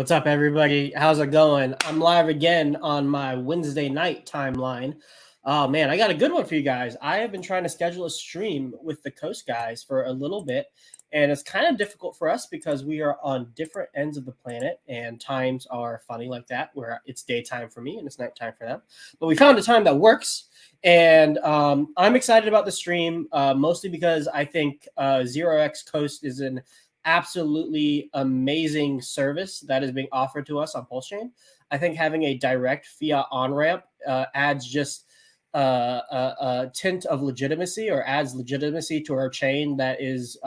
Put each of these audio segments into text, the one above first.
What's up, everybody? How's it going? I'm live again on my Wednesday night timeline. Oh, man, I got a good one for you guys. I have been trying to schedule a stream with the Coast guys for a little bit, and it's kind of difficult for us because we are on different ends of the planet, and times are funny like that, where it's daytime for me and it's nighttime for them. But we found a time that works, and I'm excited about the stream, mostly because I think 0XCoast is an absolutely amazing service that is being offered to us on Pulsechain. I think having a direct fiat on ramp adds just a tint of legitimacy, or adds legitimacy to our chain that is,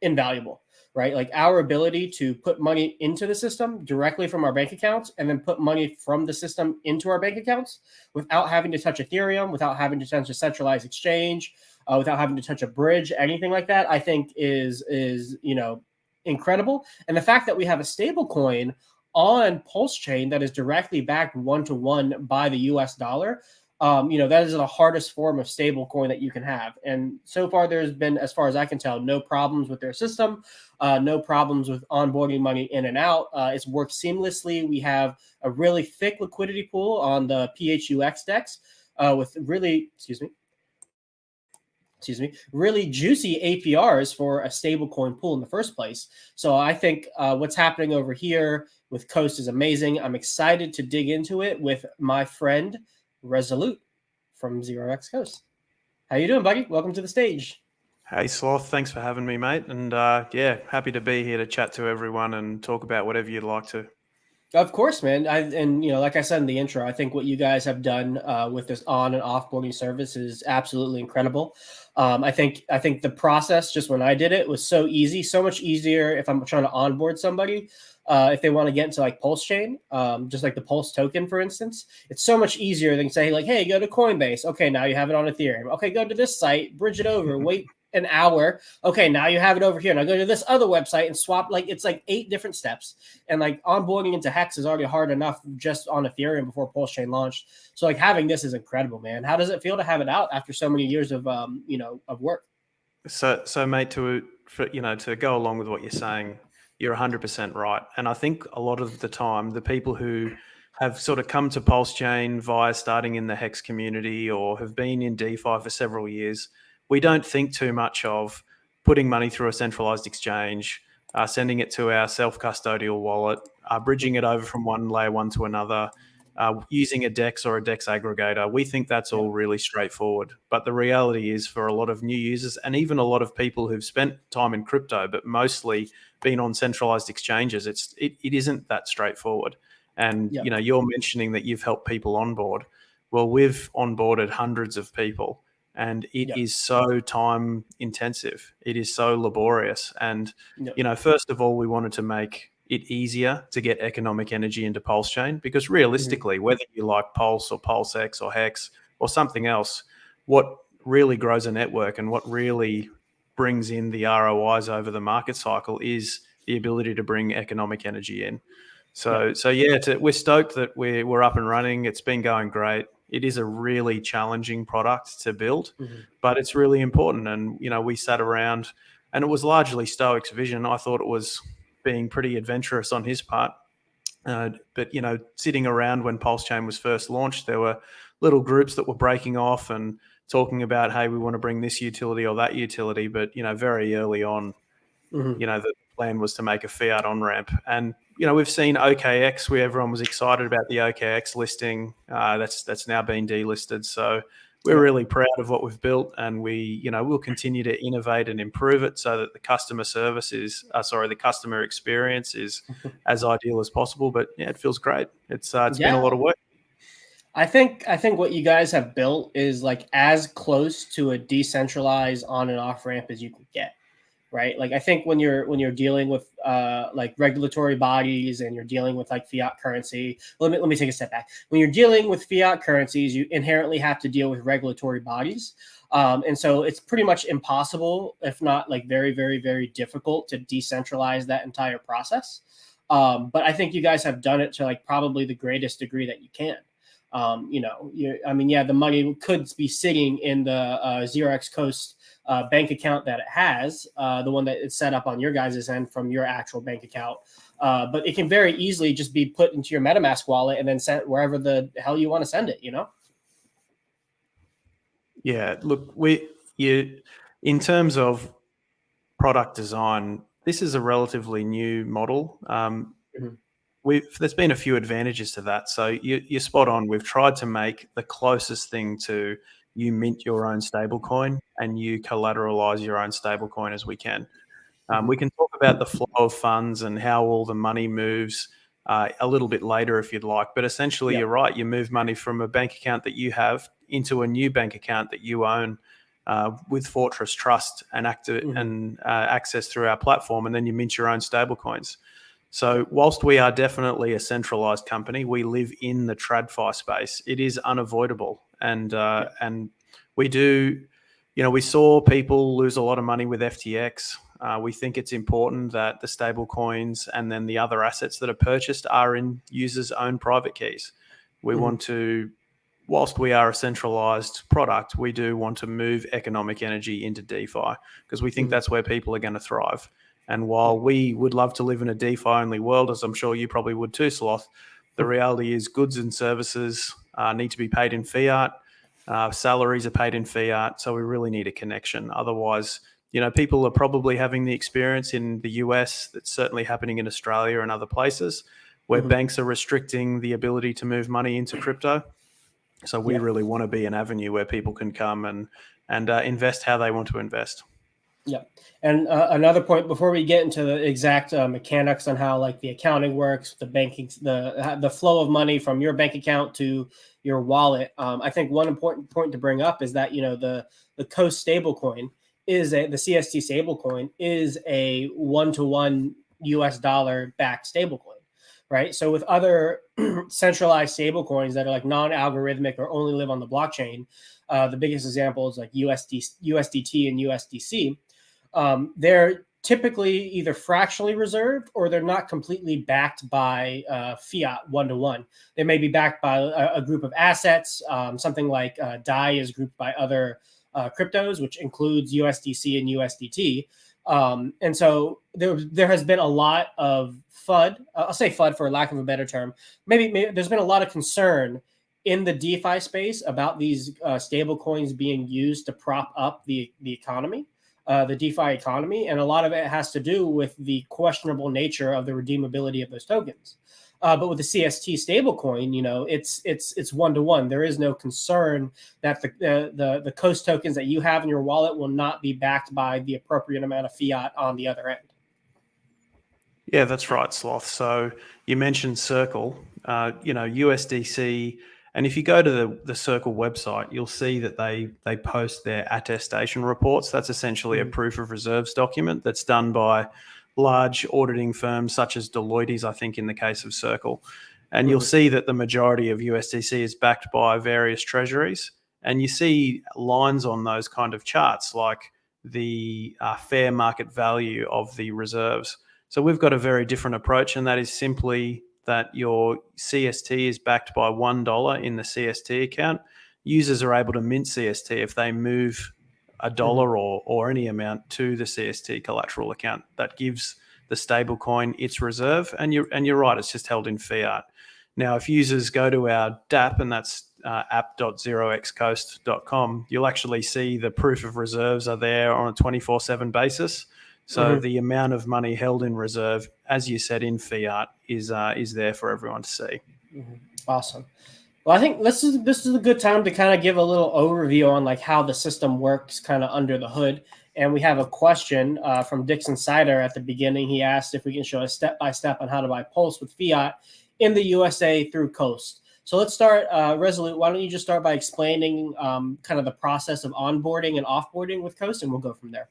invaluable, right? Like our ability to put money into the system directly from our bank accounts and then put money from the system into our bank accounts without having to touch Ethereum, without having to touch a centralized exchange, without having to touch a bridge, anything like that, I think is incredible. And the fact that we have a stable coin on Pulsechain that is directly backed one-to-one by the US dollar, that is the hardest form of stable coin that you can have. And so far, there's been, as far as I can tell, no problems with their system, no problems with onboarding money in and out. It's worked seamlessly. We have a really thick liquidity pool on the PHUX DEX with really really juicy APRs for a stablecoin pool in the first place. So I think what's happening over here with Coast is amazing. I'm excited to dig into it with my friend Resolute from 0XCoast. How you doing, buddy? Welcome to the stage. Hey, Sloth. Thanks for having me, mate. And happy to be here to chat to everyone and talk about whatever you'd like to. Of course, man. Like I said in the intro, I think what you guys have done with this on and offboarding service is absolutely incredible. I think the process, just when I did it, was so easy, so much easier if I'm trying to onboard somebody. If they want to get into like Pulsechain, just like the Pulse token, for instance, it's so much easier than say like, hey, go to Coinbase. Okay, now you have it on Ethereum. Okay, go to this site, bridge it over, wait an hour. Okay, now you have it over here. Now go to this other website and swap. Like it's like 8 different steps. And like onboarding into Hex is already hard enough just on Ethereum before Pulsechain launched. So like having this is incredible, man. How does it feel to have it out after so many years of of work? So mate, to go along with what you're saying, you're 100% right. And I think a lot of the time, the people who have sort of come to Pulsechain via starting in the Hex community or have been in DeFi for several years, we don't think too much of putting money through a centralized exchange, sending it to our self-custodial wallet, bridging it over from one layer one to another, using a DEX or a DEX aggregator. We think that's all really straightforward. But the reality is, for a lot of new users and even a lot of people who've spent time in crypto, but mostly been on centralized exchanges, it isn't that straightforward. And you're mentioning that you've helped people onboard. Well, we've onboarded hundreds of people. And it is so time intensive. It is so laborious. And, first of all, we wanted to make it easier to get economic energy into Pulsechain, because realistically, whether you like Pulse or PulseX or Hex or something else, what really grows a network and what really brings in the ROIs over the market cycle is the ability to bring economic energy in. So we're stoked that we're up and running. It's been going great. It is a really challenging product to build, but it's really important. And, we sat around, and it was largely Stoic's vision. I thought it was being pretty adventurous on his part. But sitting around when Pulsechain was first launched, there were little groups that were breaking off and talking about, hey, we want to bring this utility or that utility. But, very early on, the plan was to make a fiat on-ramp. And, we've seen OKX, where everyone was excited about the OKX listing. That's now been delisted. So we're really proud of what we've built, and we'll continue to innovate and improve it so that the customer the customer experience is as ideal as possible. But it feels great. It's been a lot of work. I think what you guys have built is like as close to a decentralized on and off ramp as you could get. Right. Like I think when you're dealing with like regulatory bodies and you're dealing with like fiat currency, let me take a step back. When you're dealing with fiat currencies, you inherently have to deal with regulatory bodies. And so it's pretty much impossible, if not like very, very, very difficult to decentralize that entire process. But I think you guys have done it to like probably the greatest degree that you can. The money could be sitting in the 0XCoast bank account that it has, the one that it's set up on your guys' end from your actual bank account. But it can very easily just be put into your MetaMask wallet and then sent wherever the hell you want to send it, Yeah, look, in terms of product design, this is a relatively new model. There's been a few advantages to that. So you're spot on. We've tried to make the closest thing to you mint your own stablecoin and you collateralize your own stablecoin as we can. We can talk about the flow of funds and how all the money moves a little bit later if you'd like. But essentially, You're right. You move money from a bank account that you have into a new bank account that you own with Fortress Trust and access through our platform, and then you mint your own stablecoins. So whilst we are definitely a centralized company, we live in the TradFi space. It is unavoidable. And we do, we saw people lose a lot of money with FTX. We think it's important that the stable coins and then the other assets that are purchased are in users' own private keys. We want to, whilst we are a centralized product, we do want to move economic energy into DeFi because we think that's where people are going to thrive. And while we would love to live in a DeFi-only world, as I'm sure you probably would too, Sloth, the reality is goods and services need to be paid in fiat. Salaries are paid in fiat. So we really need a connection. Otherwise, people are probably having the experience in the US that's certainly happening in Australia and other places where banks are restricting the ability to move money into crypto. So we really want to be an avenue where people can come and invest how they want to invest. Yeah. And another point before we get into the exact mechanics on how like the accounting works, the banking, the flow of money from your bank account to your wallet. I think one important point to bring up is that, the Coast stablecoin the CST stablecoin is a 1-to-1 US dollar backed stablecoin, right? So with other centralized stablecoins that are like non-algorithmic or only live on the blockchain, the biggest example is like USDT and USDC. They're typically either fractionally reserved or they're not completely backed by fiat 1-to-1. They may be backed by a group of assets. Something like DAI is grouped by other cryptos, which includes USDC and USDT. And so there has been a lot of FUD. I'll say FUD for lack of a better term. Maybe there's been a lot of concern in the DeFi space about these stable coins being used to prop up the economy. The DeFi economy, and a lot of it has to do with the questionable nature of the redeemability of those tokens. But with the CST stablecoin, it's 1-to-1. There is no concern that the Coast tokens that you have in your wallet will not be backed by the appropriate amount of fiat on the other end. Yeah, that's right, Sloth. So you mentioned Circle, USDC. And if you go to the Circle website, you'll see that they post their attestation reports. That's essentially a proof of reserves document that's done by large auditing firms such as Deloitte, I think, in the case of Circle. And you'll see that the majority of USDC is backed by various treasuries. And you see lines on those kind of charts, like the fair market value of the reserves. So we've got a very different approach, and that is simply that your CST is backed by $1 in the CST account. Users are able to mint CST if they move $1 or any amount to the CST collateral account. That gives the stable coin its reserve, and you're right, it's just held in fiat. Now, if users go to our DApp, and that's app.0xcoast.com, you'll actually see the proof of reserves are there on a 24/7 basis. So the amount of money held in reserve, as you said, in fiat, is there for everyone to see. Awesome. Well, I think this is a good time to kind of give a little overview on like how the system works kind of under the hood. And we have a question from Dixon Sider at the beginning. He asked if we can show a step-by-step on how to buy Pulse with fiat in the USA through Coast. So let's start, Resolute. Why don't you just start by explaining kind of the process of onboarding and offboarding with Coast, and we'll go from there.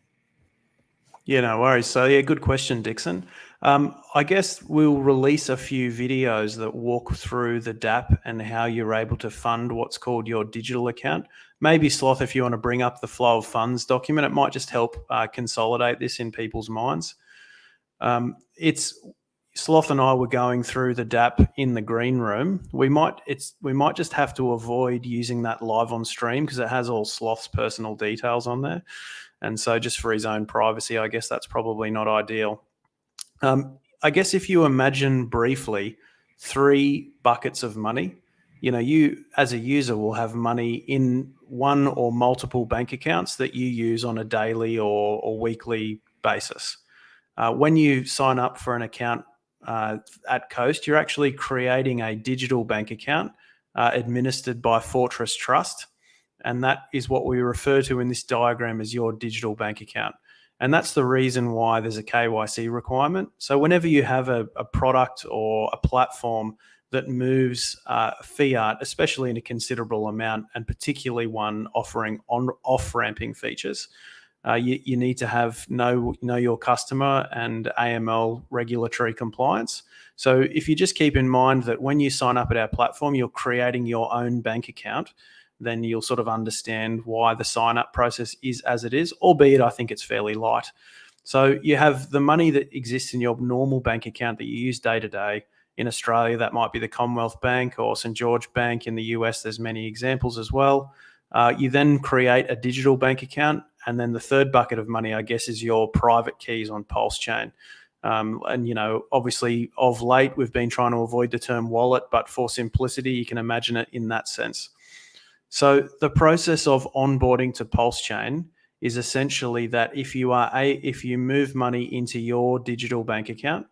Yeah, no worries. So yeah, good question, Dixon. I guess we'll release a few videos that walk through the DApp and how you're able to fund what's called your digital account. Maybe, Sloth, if you want to bring up the flow of funds document, it might just help consolidate this in people's minds. Sloth and I were going through the DApp in the green room, we might just have to avoid using that live on stream because it has all Sloth's personal details on there. And so just for his own privacy, I guess that's probably not ideal. I guess if you imagine briefly 3 buckets of money, you as a user will have money in one or multiple bank accounts that you use on a daily or weekly basis. When you sign up for an account at Coast, you're actually creating a digital bank account administered by Fortress Trust. And that is what we refer to in this diagram as your digital bank account. And that's the reason why there's a KYC requirement. So whenever you have a product or a platform that moves fiat, especially in a considerable amount, and particularly one offering off-ramping features, you need to have know your customer and AML regulatory compliance. So if you just keep in mind that when you sign up at our platform, you're creating your own bank account, then you'll sort of understand why the sign-up process is as it is, albeit I think it's fairly light. So you have the money that exists in your normal bank account that you use day to day. In Australia, that might be the Commonwealth Bank or St. George Bank. In the US, there's many examples as well. You then create a digital bank account. And then the third bucket of money, I guess, is your private keys on Pulsechain. And, obviously, of late, we've been trying to avoid the term wallet, but for simplicity, you can imagine it in that sense. So the process of onboarding to Pulsechain is essentially that if you move money into your digital bank account,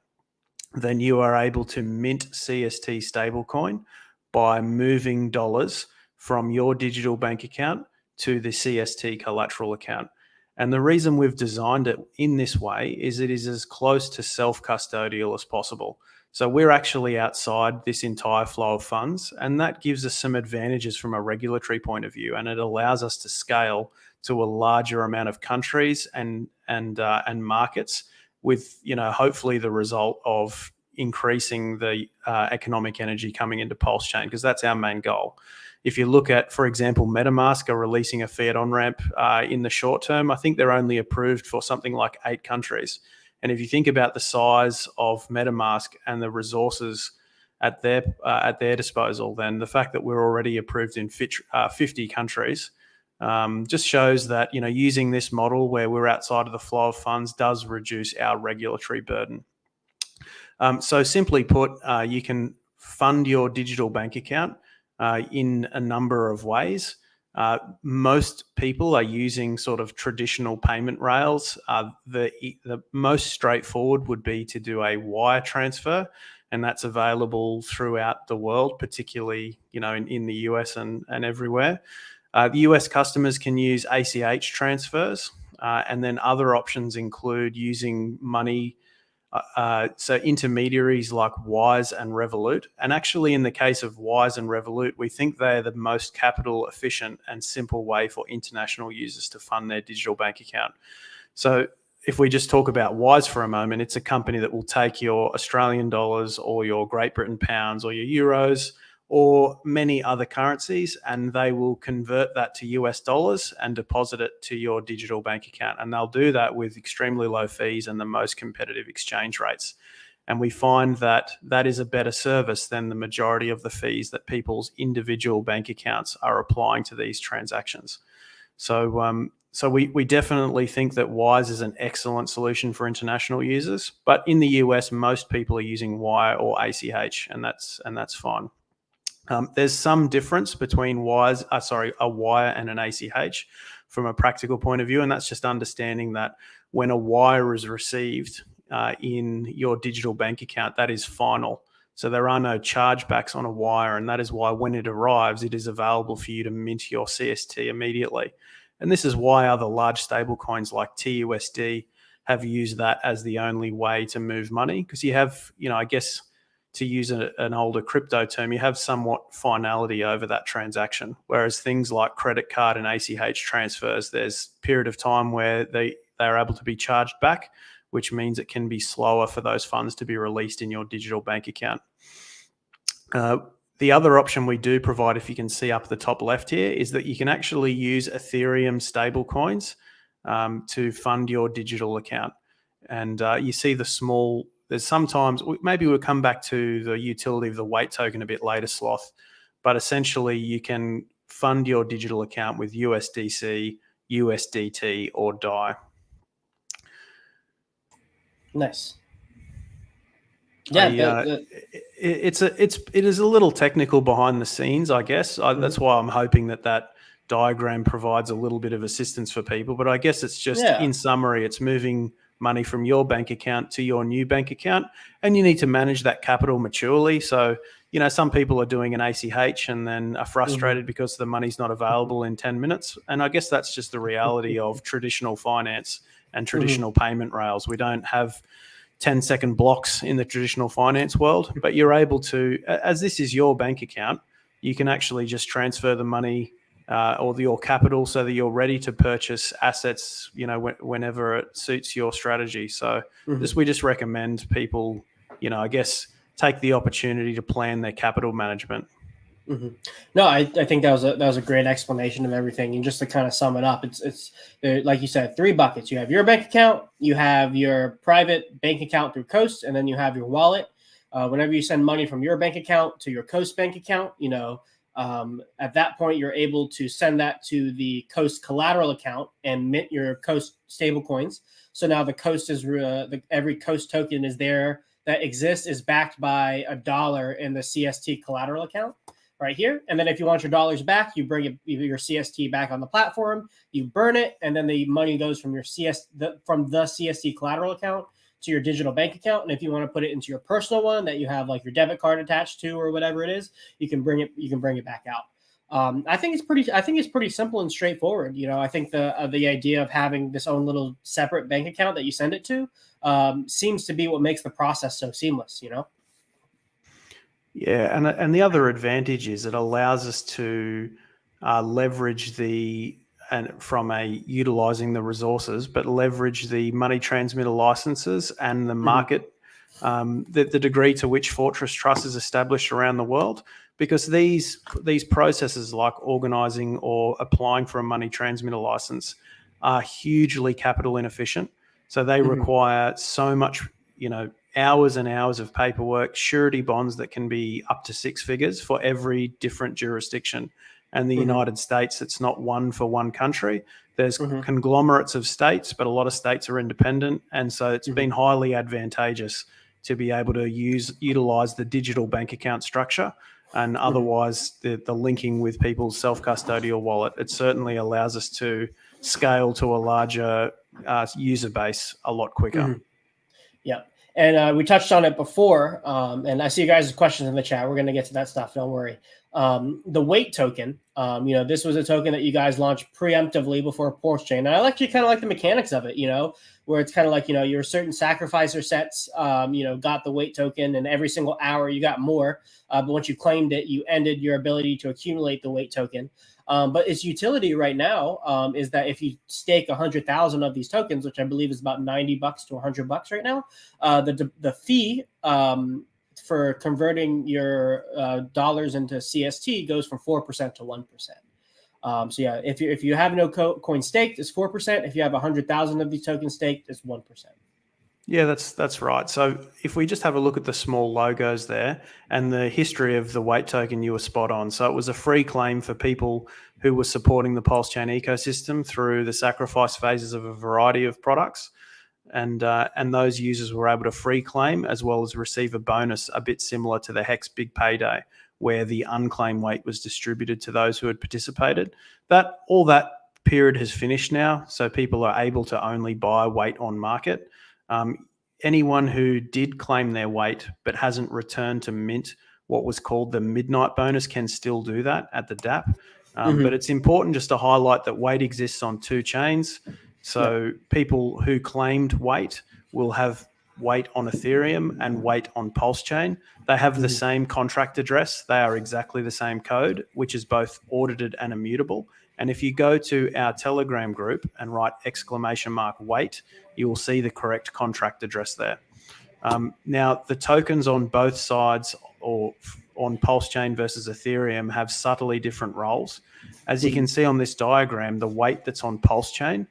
then you are able to mint CST stablecoin by moving dollars from your digital bank account to the CST collateral account. And the reason we've designed it in this way is it is as close to self-custodial as possible. So we're actually outside this entire flow of funds, and that gives us some advantages from a regulatory point of view, and it allows us to scale to a larger amount of countries and markets, with hopefully the result of increasing the economic energy coming into Pulsechain, because that's our main goal. If you look at, for example, MetaMask are releasing a fiat on-ramp in the short term, I think they're only approved for something like 8 countries. And if you think about the size of MetaMask and the resources at their disposal, then the fact that we're already approved in 50 countries just shows that using this model where we're outside of the flow of funds does reduce our regulatory burden. So simply put, you can fund your digital bank account in a number of ways. Most people are using sort of traditional payment rails. The most straightforward would be to do a wire transfer, and that's available throughout the world, particularly in the US and everywhere. The US customers can use ACH transfers, and then other options include using money. So intermediaries like Wise and Revolut, and actually in the case of Wise and Revolut, we think they're the most capital efficient and simple way for international users to fund their digital bank account. So if we just talk about Wise for a moment, it's a company that will take your Australian dollars or your Great Britain pounds or your euros or many other currencies, and they will convert that to US dollars and deposit it to your digital bank account. And they'll do that with extremely low fees and the most competitive exchange rates. And we find that that is a better service than the majority of the fees that people's individual bank accounts are applying to these transactions. So we definitely think that Wise is an excellent solution for international users. But in the US, most people are using Wire or ACH, and that's fine. There's some difference between a wire and an ACH from a practical point of view, and that's just understanding that when a wire is received in your digital bank account, that is final. So there are no chargebacks on a wire, and that is why when it arrives, it is available for you to mint your CST immediately. And this is why other large stablecoins like TUSD have used that as the only way to move money, because you have, I guess, to use an older crypto term, you have somewhat finality over that transaction. Whereas things like credit card and ACH transfers, there's a period of time where they are able to be charged back, which means it can be slower for those funds to be released in your digital bank account. The other option we do provide, if you can see up the top left here, is that you can actually use Ethereum stablecoins to fund your digital account. And you see the small there's sometimes, maybe we'll come back to the utility of the weight token a bit later, Sloth, but essentially you can fund your digital account with USDC, USDT, or DAI. Nice. Yeah, it is a little technical behind the scenes, I guess. That's why I'm hoping that diagram provides a little bit of assistance for people. But I guess it's just, in summary, it's moving money from your bank account to your new bank account, and you need to manage that capital maturely. So, some people are doing an ACH and then are frustrated because the money's not available in 10 minutes. And I guess that's just the reality of traditional finance and traditional payment rails. We don't have 10-second blocks in the traditional finance world, but you're able to, as this is your bank account, you can actually just transfer the money or your capital so that you're ready to purchase assets, whenever it suits your strategy. So we just recommend people, I guess, take the opportunity to plan their capital management. No, I think that was a great explanation of everything. And just to kind of sum it up, it's like you said, 3 buckets. You have your bank account, you have your private bank account through Coast, and then you have your wallet. Whenever you send money from your bank account to your Coast bank account, at that point you're able to send that to the Coast collateral account and mint your Coast stablecoins. So now the Coast is every Coast token is there that exists is backed by $1 in the CST collateral account right here. And then if you want your dollars back, you bring your CST back on the platform, you burn it, and then the money goes from the CST collateral account to your digital bank account. And if you want to put it into your personal one that you have like your debit card attached to or whatever it is, you can bring it back out. I think it's pretty simple and straightforward. I think the idea of having this own little separate bank account that you send it to seems to be what makes the process so seamless. Yeah, and the other advantage is it allows us to leverage utilizing the resources, but leverage the money transmitter licenses and the market, the degree to which Fortress Trust is established around the world, because these processes like organizing or applying for a money transmitter license are hugely capital inefficient. So they require so much, hours and hours of paperwork, surety bonds that can be up to 6 figures for every different jurisdiction. And the United States, it's not one for one country. There's conglomerates of states, but a lot of states are independent. And so it's been highly advantageous to be able to utilize the digital bank account structure. And otherwise, the linking with people's self-custodial wallet, it certainly allows us to scale to a larger user base a lot quicker. Yeah. And we touched on it before, and I see you guys' questions in the chat. We're going to get to that stuff. Don't worry. The weight token, this was a token that you guys launched preemptively before Pulsechain. And I actually kind of like the mechanics of it, where it's kind of like, your certain sacrificer sets, got the weight token, and every single hour you got more. But once you claimed it, you ended your ability to accumulate the weight token. But its utility right now is that if you stake 100,000 of these tokens, which I believe is about $90 to $100 right now, the fee for converting your dollars into CST goes from 4% to 1%. So yeah, if you have no coin staked, it's 4%. If you have 100,000 of these tokens staked, it's 1%. Yeah, that's right. So if we just have a look at the small logos there and the history of the weight token, you were spot on. So it was a free claim for people who were supporting the Pulsechain ecosystem through the sacrifice phases of a variety of products. And those users were able to free claim as well as receive a bonus a bit similar to the Hex Big Payday, where the unclaimed weight was distributed to those who had participated. All that period has finished now, so people are able to only buy weight on market. Anyone who did claim their weight but hasn't returned to mint what was called the midnight bonus can still do that at the DApp. But it's important just to highlight that weight exists on 2 chains. So people who claimed weight will have weight on Ethereum and weight on Pulsechain. They have the same contract address. They are exactly the same code, which is both audited and immutable. And if you go to our Telegram group and write !weight, you will see the correct contract address there. Now, the tokens on both sides or on Pulsechain versus Ethereum have subtly different roles. As you can see on this diagram, the weight that's on Pulsechain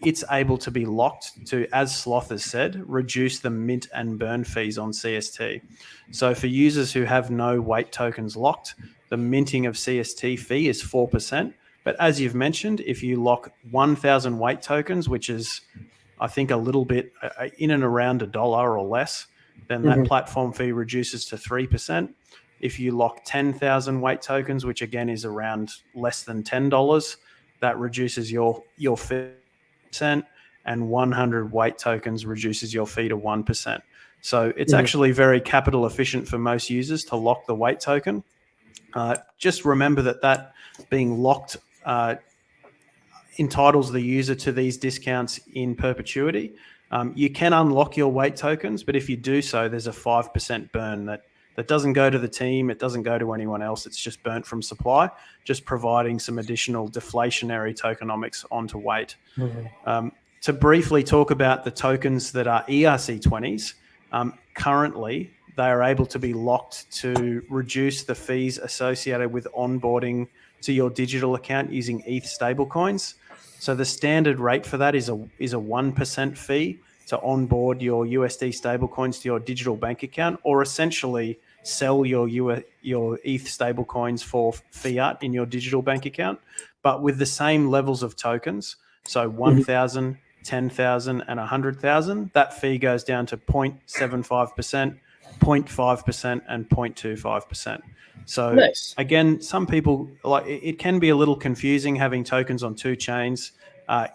it's able to be locked to, as Sloth has said, reduce the mint and burn fees on CST. So for users who have no weight tokens locked, the minting of CST fee is 4%. But as you've mentioned, if you lock 1,000 weight tokens, which is, I think, a little bit in and around $1 or less, then that platform fee reduces to 3%. If you lock 10,000 weight tokens, which again is around less than $10, that reduces your fee to 1%, and 100 weight tokens reduces your fee to 1%. So it's actually very capital efficient for most users to lock the weight token. Just remember that being locked entitles the user to these discounts in perpetuity. You can unlock your weight tokens, but if you do so, there's a 5% burn that doesn't go to the team. It doesn't go to anyone else. It's just burnt from supply, just providing some additional deflationary tokenomics onto weight. To briefly talk about the tokens that are ERC20s, currently they are able to be locked to reduce the fees associated with onboarding to your digital account using ETH stablecoins. So the standard rate for that is a 1% fee to onboard your USD stablecoins to your digital bank account, or essentially sell your ETH stablecoins for fiat in your digital bank account, but with the same levels of tokens. So 1,000, 10,000, and 100,000. That fee goes down to 0.75%, 0.5%, and 0.25%. So nice. Again, some people it can be a little confusing having tokens on two chains.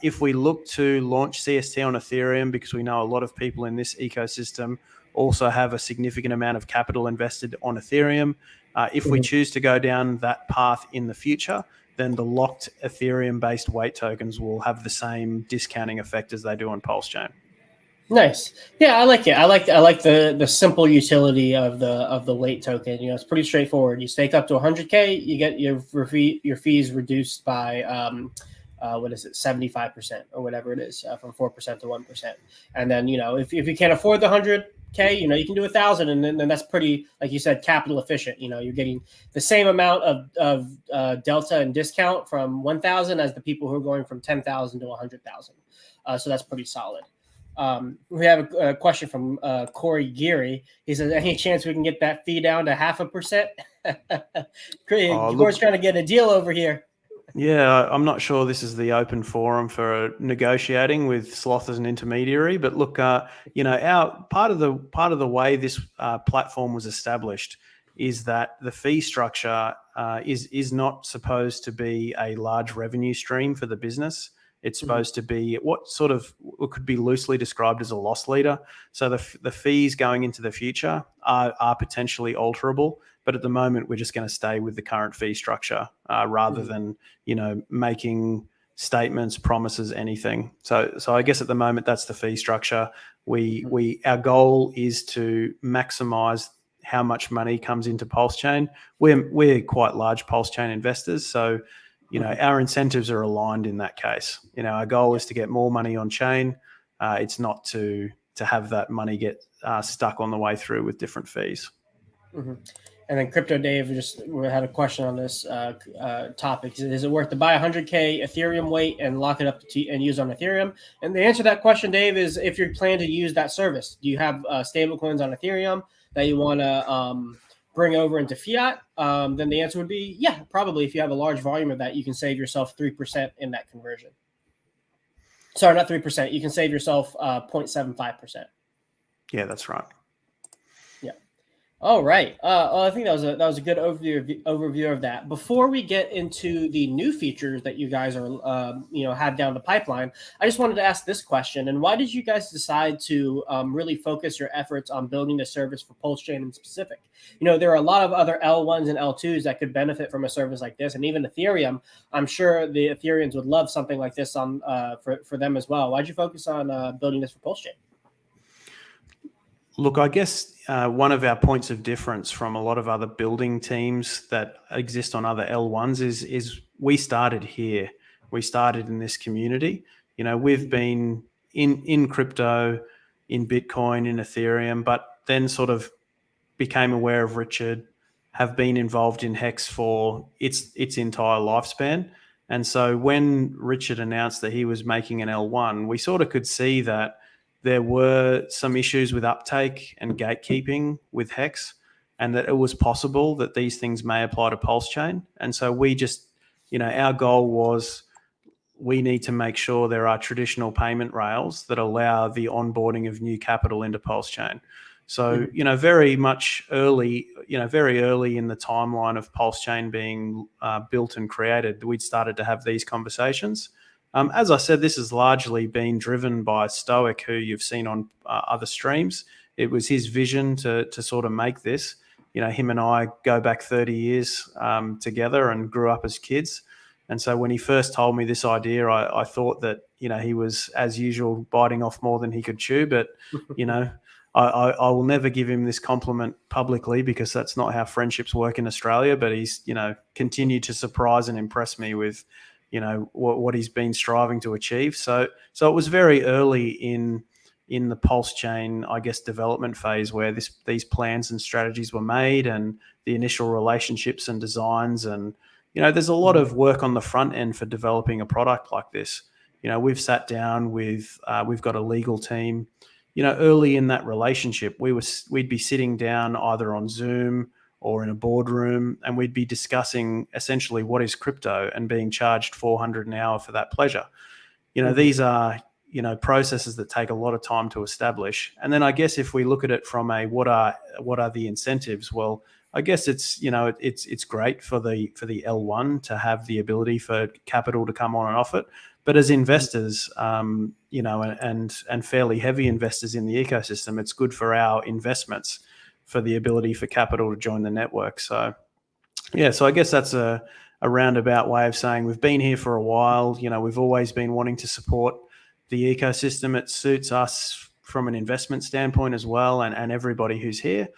If we look to launch CST on Ethereum, because we know a lot of people in this ecosystem also have a significant amount of capital invested on Ethereum. If we choose to go down that path in the future, then the locked Ethereum-based weight tokens will have the same discounting effect as they do on Pulsechain. Nice. Yeah, I like it. I like the simple utility of the weight token. It's pretty straightforward. You stake up to 100K, you get your fees reduced by 75% or whatever it is, from 4% to 1%. And then if you can't afford the 100K, you can do 1,000, and then that's pretty, like you said, capital efficient. You're getting the same amount of delta and discount from 1,000 as the people who are going from 10,000 to 100,000. So that's pretty solid. We have a question from Corey Geary. He says, any chance we can get that fee down to 0.5%? Corey's trying to get a deal over here. Yeah, I'm not sure this is the open forum for negotiating with Sloth as an intermediary, but look, our part of the way this platform was established is that the fee structure is not supposed to be a large revenue stream for the business. It's supposed to be what could be loosely described as a loss leader. So the fees going into the future are potentially alterable, but at the moment we're just going to stay with the current fee structure rather than making statements, promises, anything. So I guess at the moment that's the fee structure. Our goal is to maximize how much money comes into Pulsechain. We're quite large Pulsechain investors, so our incentives are aligned in that case. Our goal is to get more money on chain. It's not to have that money get stuck on the way through with different fees. And then Crypto Dave just had a question on this topic. He said, is it worth to buy 100K Ethereum weight and lock it up and use on Ethereum? And the answer to that question, Dave, is if you plan to use that service. Do you have stablecoins on Ethereum that you want to bring over into fiat? Then the answer would be, yeah, probably. If you have a large volume of that, you can save yourself 3% in that conversion. Sorry, not 3%. You can save yourself 0.75%. Yeah, that's right. Yeah. All right. I think that was a good overview of that. Before we get into the new features that you guys are have down the pipeline, I just wanted to ask this question. And why did you guys decide to really focus your efforts on building the service for Pulsechain in specific? There are a lot of other L1s and L2s that could benefit from a service like this, and even Ethereum. I'm sure the Ethereans would love something like this for them as well. Why'd you focus on building this for Pulsechain? Look, I guess one of our points of difference from a lot of other building teams that exist on other L1s is we started here. We started in this community. We've been in crypto, in Bitcoin, in Ethereum, but then sort of became aware of Richard, have been involved in Hex for its entire lifespan. And so when Richard announced that he was making an L1, we sort of could see that there were some issues with uptake and gatekeeping with Hex, and that it was possible that these things may apply to Pulsechain. And so we just, our goal was, we need to make sure there are traditional payment rails that allow the onboarding of new capital into Pulsechain. So, very much early, very early in the timeline of Pulsechain being built and created, we'd started to have these conversations. As I said, this has largely been driven by Stoic, who you've seen on other streams. It was his vision to sort of make this. Him and I go back 30 years together and grew up as kids. And so when he first told me this idea, I thought that, he was, as usual, biting off more than he could chew. But, I will never give him this compliment publicly, because that's not how friendships work in Australia. But he's, continued to surprise and impress me with, what he's been striving to achieve. So it was very early in the Pulsechain, I guess, development phase, where these plans and strategies were made, and the initial relationships and designs. And, there's a lot of work on the front end for developing a product like this. We've sat down with, we've got a legal team. Early in that relationship, we'd be sitting down either on Zoom or in a boardroom, and we'd be discussing essentially what is crypto and being charged $400 an hour for that pleasure. These are, processes that take a lot of time to establish. And then I guess if we look at it from a what are the incentives? Well, I guess it's it's great for the L1 to have the ability for capital to come on and off it. But as investors, and fairly heavy investors in the ecosystem, it's good for our investments, for the ability for capital to join the network. So, so I guess that's a roundabout way of saying we've been here for a while. We've always been wanting to support the ecosystem. It suits us from an investment standpoint as well, and everybody who's here.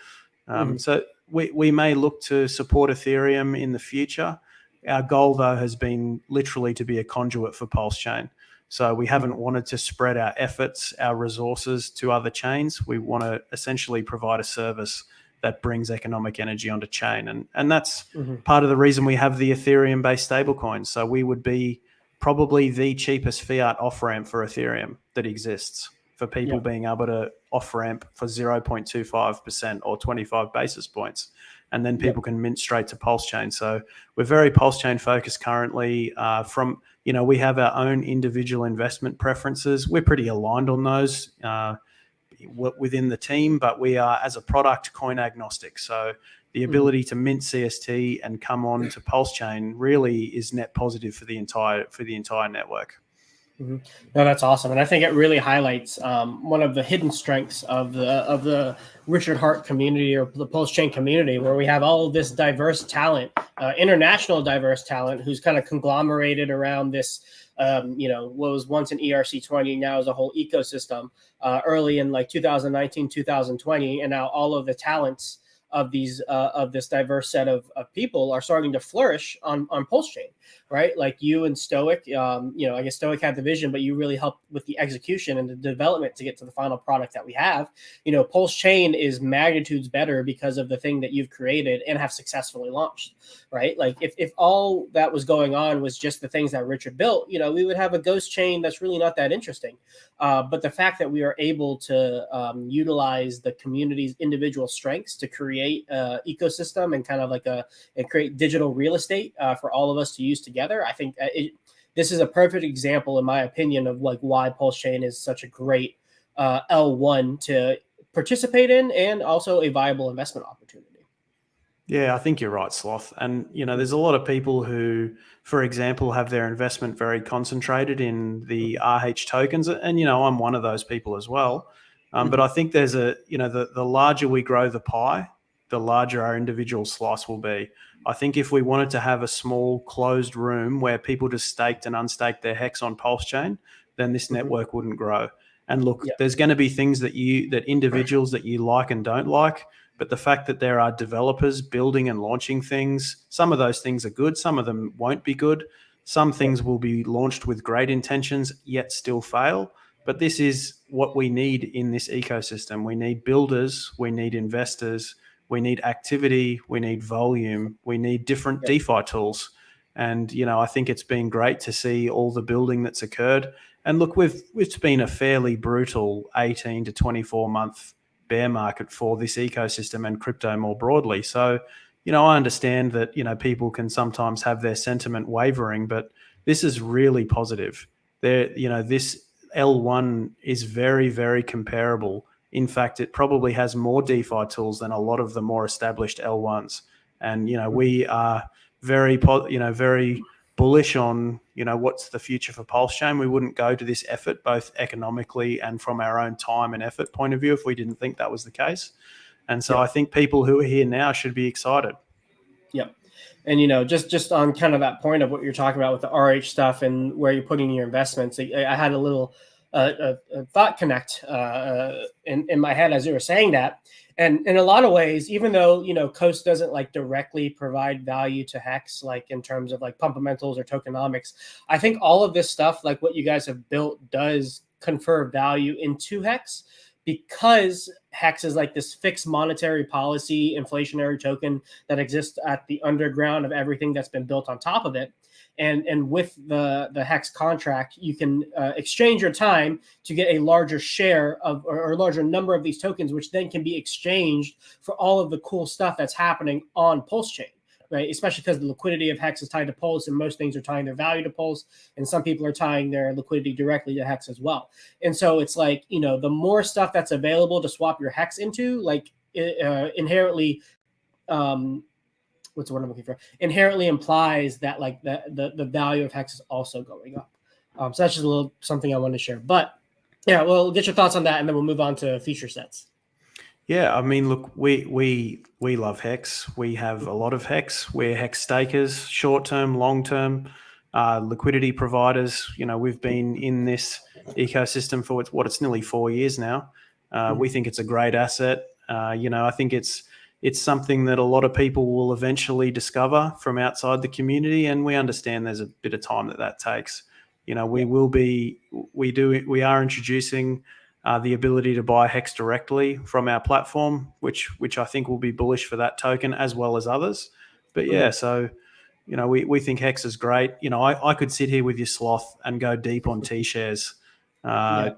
So we may look to support Ethereum in the future. Our goal, though, has been literally to be a conduit for Pulsechain. So we haven't wanted to spread our efforts, our resources to other chains. We want to essentially provide a service that brings economic energy onto chain. And that's part of the reason we have the Ethereum-based stablecoins. So we would be probably the cheapest fiat off-ramp for Ethereum that exists, for people being able to off-ramp for 0.25% or 25 basis points. And then people can mint straight to Pulsechain. So we're very Pulsechain focused currently. We have our own individual investment preferences. We're pretty aligned on those within the team, but we are, as a product, coin agnostic. So the ability to mint CST and come on to Pulsechain really is net positive for the entire network. No, that's awesome, and I think it really highlights one of the hidden strengths of the Richard Hart community, or the Pulsechain community, where we have all of this diverse talent, international diverse talent, who's kind of conglomerated around this. What was once an ERC20 now is a whole ecosystem. Early in like 2019, 2020, and now all of the talents of this diverse set of people are starting to flourish on Pulsechain, right? Like you and Stoic, I guess Stoic had the vision, but you really helped with the execution and the development to get to the final product that we have. Pulsechain is magnitudes better because of the thing that you've created and have successfully launched, right? Like if all that was going on was just the things that Richard built, we would have a ghost chain that's really not that interesting. But the fact that we are able to utilize the community's individual strengths to create ecosystem and kind of like and create digital real estate for all of us to use together, I think this is a perfect example, in my opinion, of like why Pulsechain is such a great L1 to participate in, and also a viable investment opportunity. Yeah, I think you're right, Sloth. And, there's a lot of people who, for example, have their investment very concentrated in the RH tokens. And, I'm one of those people as well. But I think there's the larger we grow the pie, the larger our individual slice will be. I think if we wanted to have a small closed room where people just staked and unstaked their hex on Pulsechain, then this network wouldn't grow. And look, there's going to be things that individuals that you like and don't like. But the fact that there are developers building and launching things, some of those things are good, some of them won't be good. Some things will be launched with great intentions, yet still fail. But this is what we need in this ecosystem. We need builders, we need investors, we need activity, we need volume, we need different DeFi tools. And, I think it's been great to see all the building that's occurred. And look, it's been a fairly brutal 18 to 24 month bear market for this ecosystem and crypto more broadly. So, I understand that, people can sometimes have their sentiment wavering, but this is really positive. This L1 is very, very comparable. In fact, it probably has more DeFi tools than a lot of the more established L1s. And, we are very bullish on, what's the future for Pulsechain. We wouldn't go to this effort, both economically and from our own time and effort point of view, if we didn't think that was the case. And so I think people who are here now should be excited. Yep. And, just on kind of that point of what you're talking about with the RH stuff and where you're putting your investments, I had a little a thought connect in my head as you were saying that. And in a lot of ways, even though, Coast doesn't like directly provide value to Hex, like in terms of like pumpamentals or tokenomics, I think all of this stuff, like what you guys have built, does confer value into Hex, because Hex is like this fixed monetary policy inflationary token that exists at the underground of everything that's been built on top of it. And with the Hex contract, you can exchange your time to get a larger share of or a larger number of these tokens, which then can be exchanged for all of the cool stuff that's happening on Pulsechain, right? Especially because the liquidity of Hex is tied to Pulse, and most things are tying their value to Pulse, and some people are tying their liquidity directly to Hex as well. And so it's like, the more stuff that's available to swap your Hex into, like inherently, what's the word I'm looking for? Inherently implies that like the value of Hex is also going up. So that's just a little something I wanted to share. But yeah, we'll get your thoughts on that, and then we'll move on to feature sets. Yeah, I mean, look, we love Hex. We have a lot of Hex. We're Hex stakers, short-term, long-term, liquidity providers. We've been in this ecosystem for it's nearly 4 years now. We think it's a great asset. I think it's something that a lot of people will eventually discover from outside the community, and we understand there's a bit of time that takes. We are introducing the ability to buy Hex directly from our platform, which I think will be bullish for that token as well as others. But yeah, so we think Hex is great. I could sit here with you, Sloth, and go deep on T-shares. I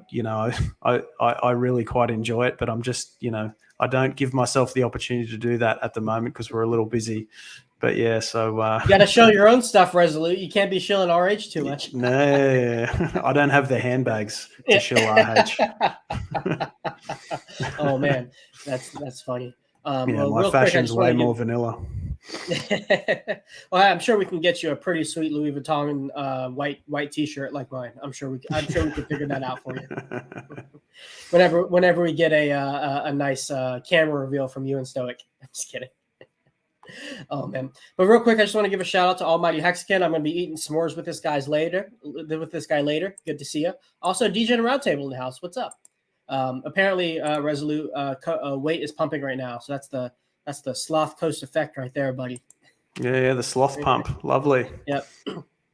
really quite enjoy it, but I'm just I don't give myself the opportunity to do that at the moment because we're a little busy. But yeah, so you got to show your own stuff, Resolute. You can't be shilling RH too much. No, I don't have the handbags to shill RH. Oh man, that's funny. My fashion's way more vanilla. Well, I'm sure we can get you a pretty sweet Louis Vuitton white T-shirt like mine. I'm sure we can figure that out for you. Whenever we get a nice camera reveal from you and Stoic. I'm just kidding. Oh man! But real quick, I just want to give a shout out to Almighty Hexagon. I'm going to be eating s'mores with this guy later. Good to see you. Also, DJ and Roundtable in the house. What's up? Apparently, Resolute weight is pumping right now, so that's the Sloth Coast effect right there, buddy. Yeah, the sloth pump, lovely. Yep.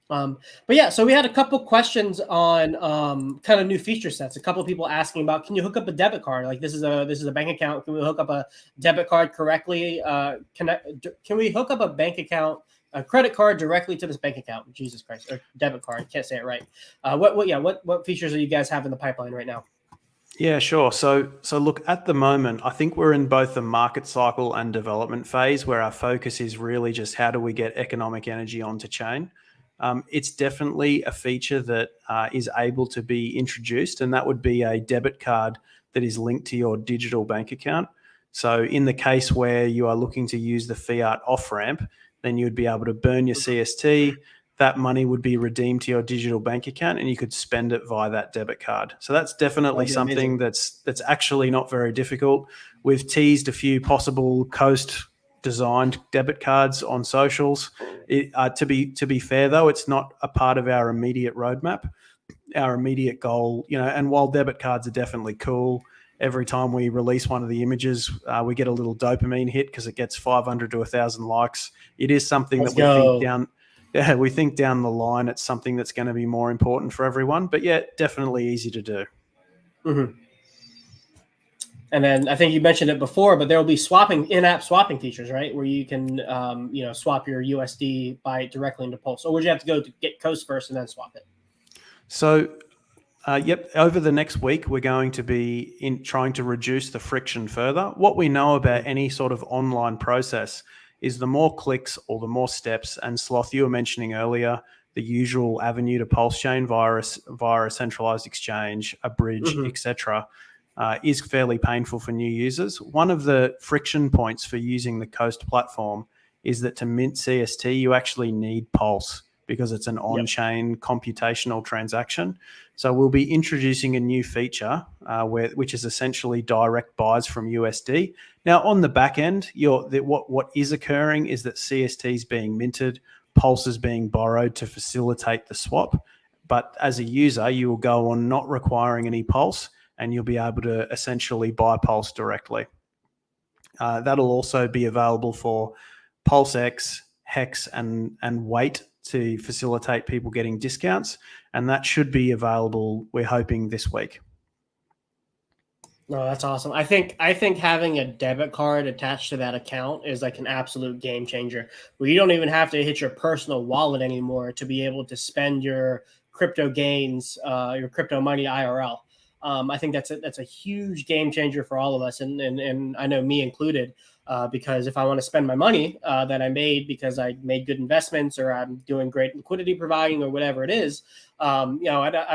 But yeah, so we had a couple questions on kind of new feature sets. A couple of people asking about, can you hook up a debit card? Like this is a bank account. Can we hook up a debit card correctly? Can we hook up a bank account, a credit card directly to this bank account? Jesus Christ, or debit card. Can't say it right. What features do you guys have in the pipeline right now? Yeah, sure. So look, at the moment, I think we're in both the market cycle and development phase where our focus is really just how do we get economic energy onto chain. It's definitely a feature that is able to be introduced, and that would be a debit card that is linked to your digital bank account. So in the case where you are looking to use the fiat off-ramp, then you'd be able to burn your CST. That money would be redeemed to your digital bank account, and you could spend it via that debit card. So that's definitely something that's actually not very difficult. We've teased a few possible Coast designed debit cards on socials. To be fair though, it's not a part of our immediate roadmap. Our immediate goal, and while debit cards are definitely cool, every time we release one of the images, we get a little dopamine hit because it gets 500 to 1,000 likes. It is something we think down the line, it's something that's going to be more important for everyone. But yeah, definitely easy to do. Mm-hmm. And then I think you mentioned it before, but there will be in-app swapping features, right? Where you can, swap your USD by directly into Pulse. Or would you have to go to get Coast first and then swap it? So, over the next week, we're going to be trying to reduce the friction further. What we know about any sort of online process is the more clicks or the more steps, and Sloth, you were mentioning earlier, the usual avenue to Pulsechain via a centralized exchange, a bridge, etc., is fairly painful for new users. One of the friction points for using the Coast platform is that to mint CST, you actually need Pulse because it's an on-chain computational transaction. So we'll be introducing a new feature which is essentially direct buys from USD. Now, on the back end, what is occurring is that CST is being minted, Pulse is being borrowed to facilitate the swap. But as a user, you will go on not requiring any Pulse, and you'll be able to essentially buy Pulse directly. That'll also be available for PulseX, Hex, and Wait to facilitate people getting discounts, and that should be available, we're hoping, this week. No, that's awesome. I think having a debit card attached to that account is like an absolute game changer, where you don't even have to hit your personal wallet anymore to be able to spend your crypto gains, your crypto money IRL. I think that's a huge game changer for all of us, and I know me included, because if I want to spend my money that I made because I made good investments or I'm doing great liquidity providing or whatever it is, I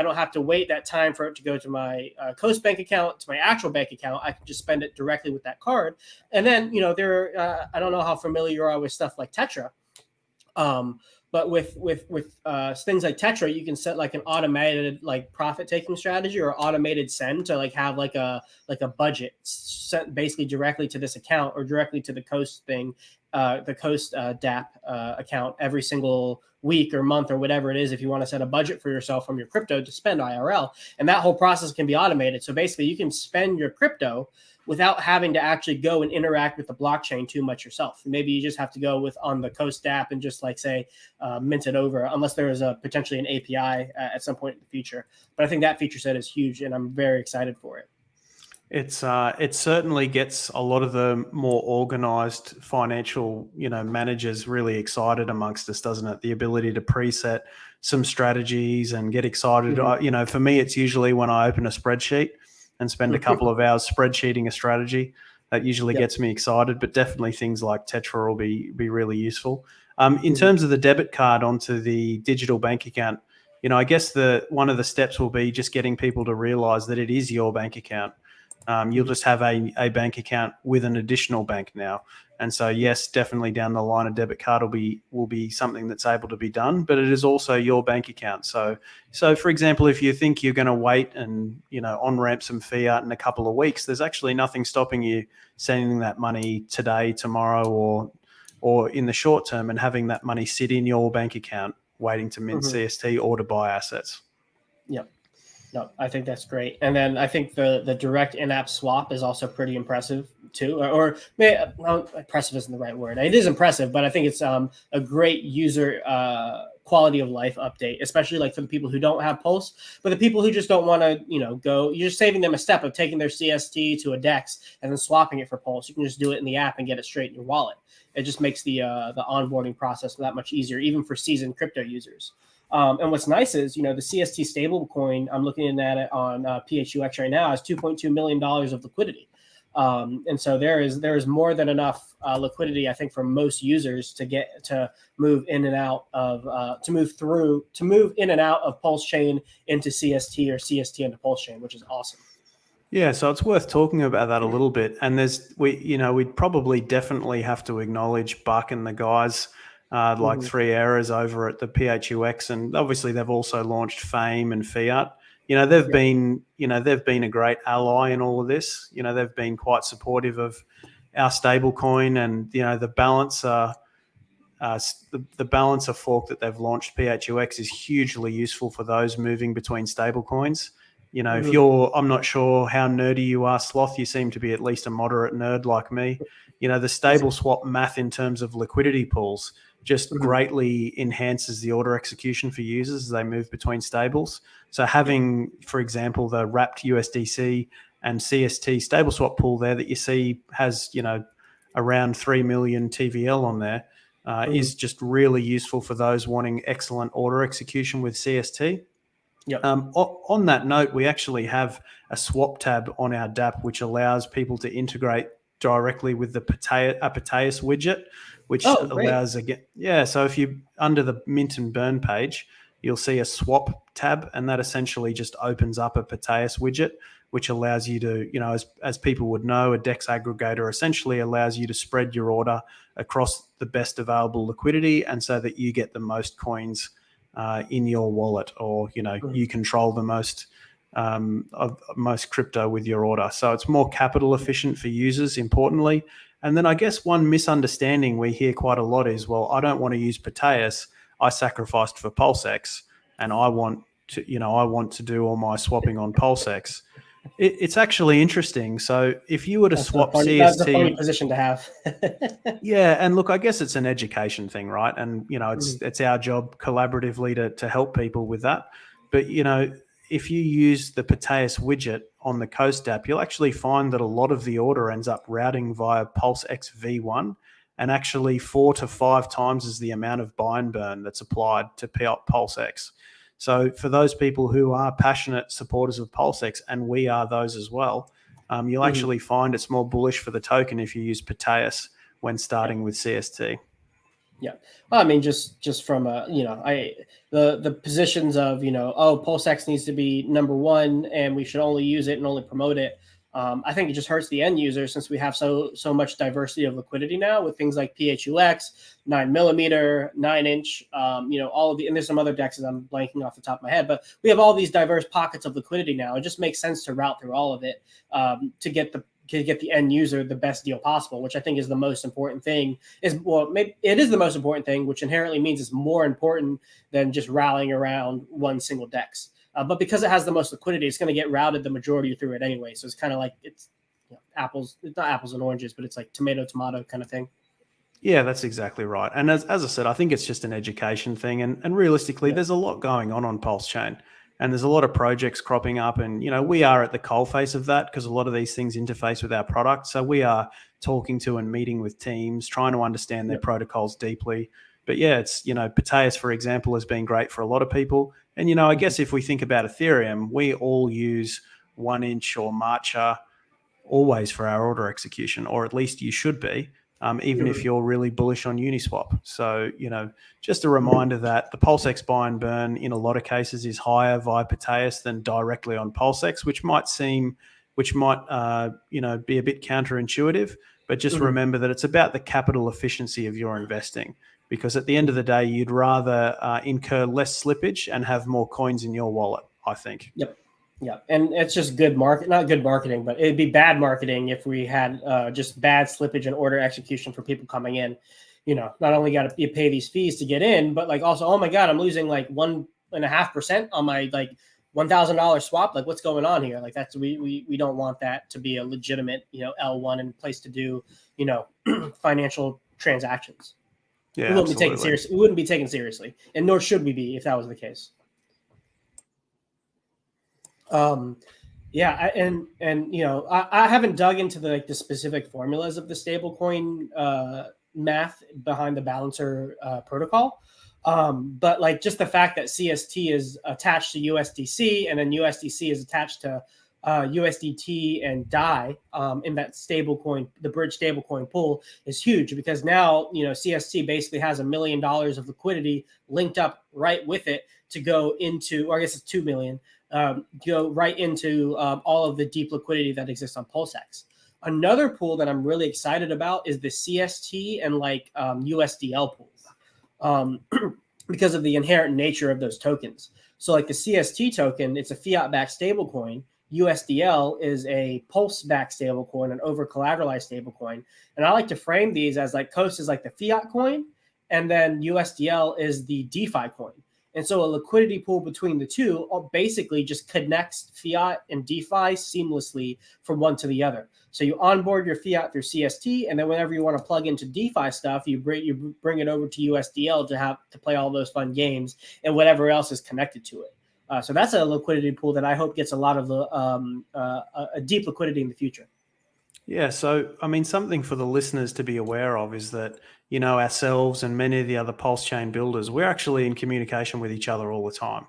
don't have to wait that time for it to go to my Coast bank account, to my actual bank account. I can just spend it directly with that card. And then, I don't know how familiar you are with stuff like Tetra. But with things like Tetra, you can set like an automated like profit taking strategy or automated send to like have like a budget sent basically directly to this account or directly to the Coast thing, the Coast DApp account every single week or month or whatever it is, if you want to set a budget for yourself from your crypto to spend IRL. And that whole process can be automated. So basically you can spend your crypto without having to actually go and interact with the blockchain too much yourself. Maybe you just have to go on the Coast app and just like say mint it over, unless there is potentially an API at some point in the future. But I think that feature set is huge, and I'm very excited for it. It certainly gets a lot of the more organized financial managers really excited amongst us, doesn't it? The ability to preset some strategies and get excited. For me, it's usually when I open a spreadsheet and spend a couple of hours spreadsheeting a strategy. That usually gets me excited, but definitely things like Tetra will be really useful. In terms of the debit card onto the digital bank account, I guess one of the steps will be just getting people to realize that it is your bank account. You'll just have a bank account with an additional bank now. And so, yes, definitely down the line, a debit card will be something that's able to be done, but it is also your bank account. So for example, if you think you're going to wait and, on-ramp some fiat in a couple of weeks, there's actually nothing stopping you sending that money today, tomorrow, or in the short term and having that money sit in your bank account waiting to mint CST or to buy assets. Yep. No, I think that's great. And then I think the direct in-app swap is also pretty impressive too. Impressive isn't the right word. It is impressive, but I think it's a great user quality of life update, especially like for the people who don't have Pulse, but the people who just don't want to, go, you're just saving them a step of taking their CST to a DEX and then swapping it for Pulse. You can just do it in the app and get it straight in your wallet. It just makes the onboarding process that much easier, even for seasoned crypto users. And what's nice is, the CST stablecoin, I'm looking at it on PHUX right now, has $2.2 million of liquidity. And so there is more than enough liquidity, I think, for most users to move in and out of Pulsechain into CST or CST into Pulsechain, which is awesome. Yeah, so it's worth talking about that a little bit. And we'd probably definitely have to acknowledge Buck and the guys like 3 Errors over at the PHUX, and obviously they've also launched Fame and Fiat. They've been a great ally in all of this. They've been quite supportive of our stablecoin, and the balancer fork that they've launched, PHUX, is hugely useful for those moving between stablecoins. If I'm not sure how nerdy you are, Sloth, you seem to be at least a moderate nerd like me. The stable swap math in terms of liquidity pools just greatly enhances the order execution for users as they move between stables. So having, for example, the wrapped USDC and CST stable swap pool there that you see has, around 3 million TVL on there, is just really useful for those wanting excellent order execution with CST. Yep. On that note, we actually have a swap tab on our DApp, which allows people to integrate directly with the Pataeus widget, which allows again. Yeah. So if you under the mint and burn page, you'll see a swap tab, and that essentially just opens up a Pataeus widget, which allows you to, as people would know, a DEX aggregator essentially allows you to spread your order across the best available liquidity, and so that you get the most coins in your wallet, or you control the most crypto with your order. So it's more capital efficient for users, importantly. And then I guess one misunderstanding we hear quite a lot is, well, I don't want to use Pataeus. I sacrificed for Pulsex, and I want to do all my swapping on Pulsex. It's actually interesting. So if you were to swap CST, that's a funny position to have. Yeah, and look, I guess it's an education thing, right? And it's our job collaboratively to help people with that. But if you use the Pataeus widget on the Coast app, you'll actually find that a lot of the order ends up routing via Pulsex V1, and actually 4 to 5 times is the amount of buy and burn that's applied to Pulsex. So for those people who are passionate supporters of Pulsex, and we are those as well, you'll actually find it's more bullish for the token if you use Pataeus when starting with CST. Yeah, well, I mean, just from the positions of Pulsex needs to be number one, and we should only use it and only promote it. I think it just hurts the end user, since we have so much diversity of liquidity now with things like PHUX, 9mm, 9-inch, all of the, and there's some other DEXs I'm blanking off the top of my head, but we have all these diverse pockets of liquidity now. It just makes sense to route through all of it to get the end user the best deal possible, which I think is the most important thing. Maybe it is the most important thing, which inherently means it's more important than just rallying around one single DEX. But because it has the most liquidity, it's going to get routed the majority through it anyway. So it's kind of like it's apples. It's not apples and oranges, but it's like tomato kind of thing. Yeah, that's exactly right. And as I said, I think it's just an education thing. And realistically, there's a lot going on Pulsechain. And there's a lot of projects cropping up. And, we are at the coalface of that, because a lot of these things interface with our product. So we are talking to and meeting with teams, trying to understand their protocols deeply. But yeah, it's, Pataeus, for example, has been great for a lot of people. And, I guess if we think about Ethereum, we all use 1-inch or Matcha always for our order execution, or at least you should be, even if you're really bullish on Uniswap. So, just a reminder that the Pulsex buy and burn in a lot of cases is higher via Pataeus than directly on Pulsex, which might be a bit counterintuitive, but just remember that it's about the capital efficiency of your investing. Because at the end of the day, you'd rather incur less slippage and have more coins in your wallet, I think. Yep. Yeah. And it's just not good marketing, but it'd be bad marketing if we had just bad slippage and order execution for people coming in. Not only got to pay these fees to get in, but like also, oh my God, I'm losing like 1.5% on my like $1,000 swap. Like, what's going on here? Like, we don't want that to be a legitimate, L1 and place to do, financial transactions. Yeah, we wouldn't be taken seriously. We wouldn't be taken seriously, and nor should we be if that was the case. I haven't dug into the specific formulas of the stablecoin math behind the balancer protocol, but like just the fact that CST is attached to USDC, and then USDC is attached to USDT and DAI in that stablecoin, the bridge stablecoin pool, is huge, because now CST basically has $1 million of liquidity linked up right with it to go into, or I guess it's 2 million, go right into all of the deep liquidity that exists on Pulsex. Another pool that I'm really excited about is the CST and USDL pools, because of the inherent nature of those tokens. So like the CST token, it's a fiat-backed stablecoin. USDL is a pulse-backed stablecoin, an over-collateralized stablecoin. And I like to frame these as like Coast is like the fiat coin, and then USDL is the DeFi coin. And so a liquidity pool between the two basically just connects fiat and DeFi seamlessly from one to the other. So you onboard your fiat through CST, and then whenever you want to plug into DeFi stuff, you bring it over to USDL to play all those fun games and whatever else is connected to it. So that's a liquidity pool that I hope gets a lot of a deep liquidity in the future. Yeah, so I mean, something for the listeners to be aware of is that, you know, ourselves and many of the other pulse chain builders, we're actually in communication with each other all the time.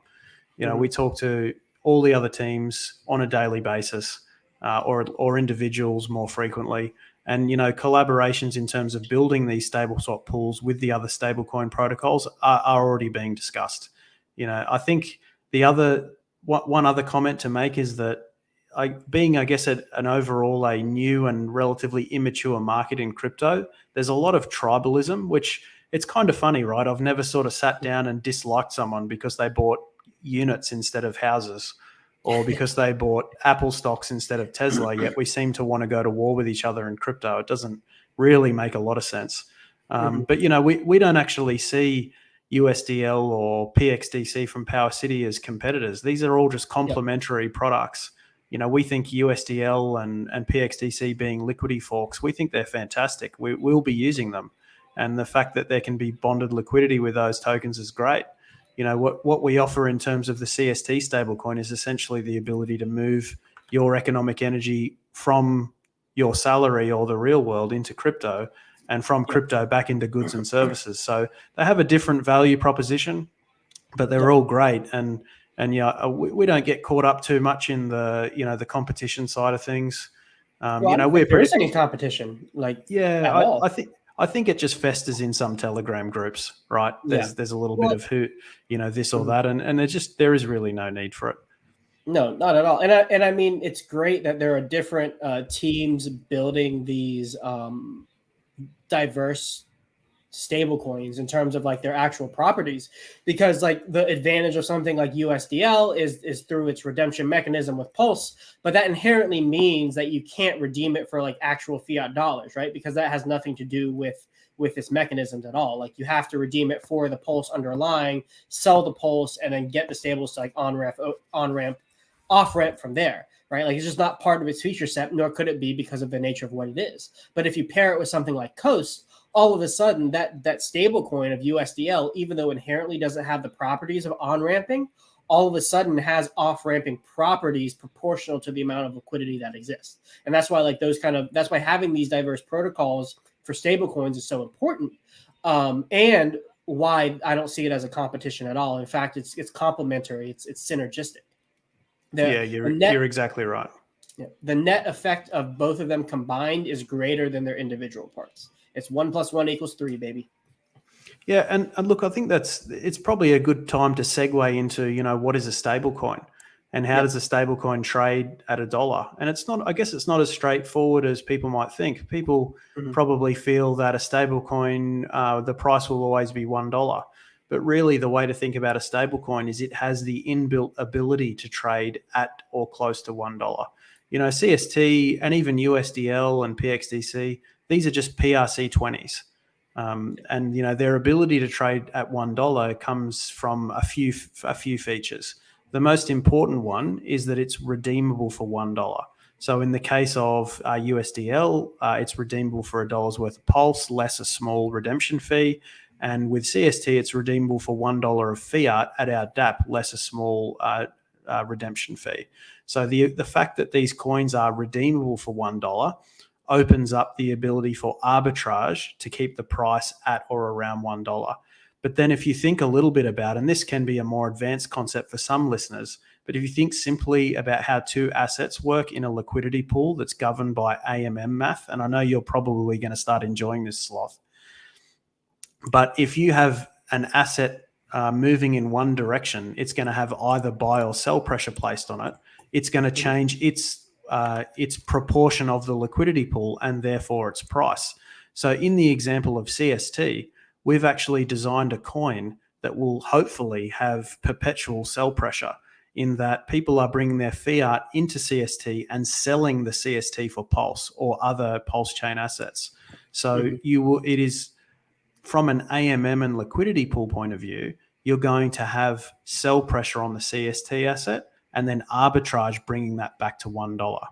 You know, we talk to all the other teams on a daily basis, or individuals more frequently. And, you know, collaborations in terms of building these stable swap pools with the other stablecoin protocols are already being discussed. You know, I think one other comment to make is that being, I guess, an overall a new and relatively immature market in crypto, there's a lot of tribalism, which it's kind of funny, right? I've never sort of sat down and disliked someone because they bought units instead of houses, or because they bought Apple stocks instead of Tesla, yet we seem to want to go to war with each other in crypto. It doesn't really make a lot of sense. But, you know, we don't actually see USDL or PXDC from Power City as competitors. These are all just complementary products. You know, we think USDL and PXDC being liquidity forks, we think they're fantastic. We'll be using them. And the fact that there can be bonded liquidity with those tokens is great. You know, what we offer in terms of the CST stablecoin is essentially the ability to move your economic energy from your salary or the real world into crypto, and from crypto back into goods and services. So they have a different value proposition, but they're all great. And yeah, we don't get caught up too much in the, you know, the competition side of things. You know, there isn't any competition, like, at all. I think it just festers in some Telegram groups, right? There's a little bit of who, you know, this or that, and there is really no need for it. No, not at all. And I mean, it's great that there are different teams building these diverse stable coins in terms of like their actual properties, because like the advantage of something like USDL is through its redemption mechanism with Pulse, but that inherently means that you can't redeem it for like actual fiat dollars, right? Because that has nothing to do with its mechanisms at all. Like you have to redeem it for the Pulse underlying, sell the Pulse, and then get the stables to like on ramp, off ramp from there. Right, like it's just not part of its feature set, nor could it be because of the nature of what it is. But if you pair it with something like Coast, all of a sudden that stable coin of USDL, even though inherently doesn't have the properties of on-ramping, all of a sudden has off-ramping properties proportional to the amount of liquidity that exists. And that's why that's why having these diverse protocols for stable coins is so important. And why I don't see it as a competition at all. In fact, it's complementary, it's synergistic. You're exactly right. Yeah, the net effect of both of them combined is greater than their individual parts. It's 1 + 1 = 3, baby. Yeah, and look, I think it's probably a good time to segue into, you know, what is a stable coin and how does a stable coin trade at $1? And I guess it's not as straightforward as people might think. People probably feel that a stable coin, the price will always be $1. But really the way to think about a stable coin is it has the inbuilt ability to trade at or close to $1. You know, CST and even USDL and PXDC, these are just PRC20s. And, you know, their ability to trade at $1 comes from a few features. The most important one is that it's redeemable for $1. So in the case of USDL, it's redeemable for $1 worth of Pulse, less a small redemption fee. And with CST, it's redeemable for $1 of fiat at our DApp, less a small redemption fee. So the fact that these coins are redeemable for $1 opens up the ability for arbitrage to keep the price at or around $1. But then if you think a little bit about, and this can be a more advanced concept for some listeners, but if you think simply about how two assets work in a liquidity pool that's governed by AMM math, and I know you're probably going to start enjoying this, Sloth, but if you have an asset moving in one direction, it's going to have either buy or sell pressure placed on it. It's going to change its proportion of the liquidity pool and therefore its price. So in the example of CST, we've actually designed a coin that will hopefully have perpetual sell pressure, in that people are bringing their fiat into CST and selling the CST for Pulse or other Pulse chain assets. So it is, from an AMM and liquidity pool point of view, you're going to have sell pressure on the CST asset and then arbitrage bringing that back to $1.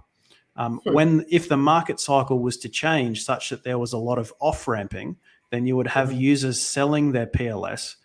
If the market cycle was to change such that there was a lot of off-ramping, then you would have users selling their PLS,